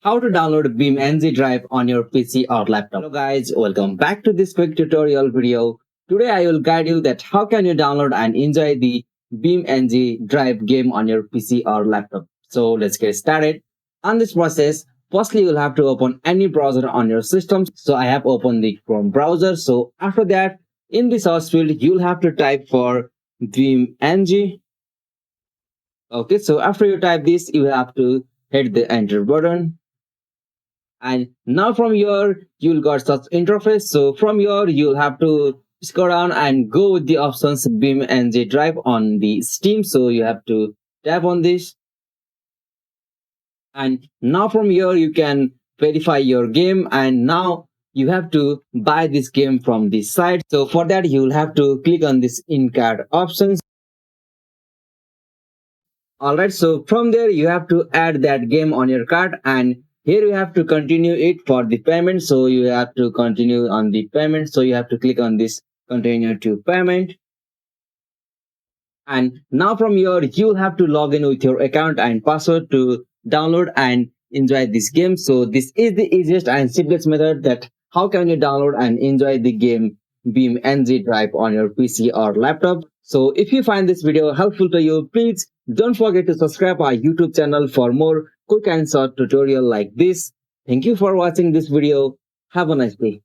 how to download BeamNG Drive on your PC or laptop. Hello guys, welcome back to this quick tutorial video. Today I will guide you that how can you download and enjoy the BeamNG Drive game on your PC or laptop. So let's get started. On this process, firstly you'll have to open any browser on your system. So I have opened the Chrome browser. So after that, in the search field, you'll have to type for BeamNG. Okay, so after you type this, you have to hit the enter button. And now from here, you'll got such interface. So from here, you'll have to scroll down and go with the options BeamNG Drive on the Steam. So you have to tap on this. And now from here, you can verify your game. And now you have to buy this game from this site. So for that, you'll have to click on this in-cart options. Alright, so from there, you have to add that game on your cart, and here you have to continue it for the payment. So you have to continue on the payment. So you have to click on this continue to payment. And now from here, you'll have to log in with your account and password to download and enjoy this game. So this is the easiest and simplest method that how can you download and enjoy the game BeamNG Drive on your PC or laptop. So if you find this video helpful to you, please don't forget to subscribe our YouTube channel for more quick and short tutorial like this. Thank you for watching this video. Have a nice day.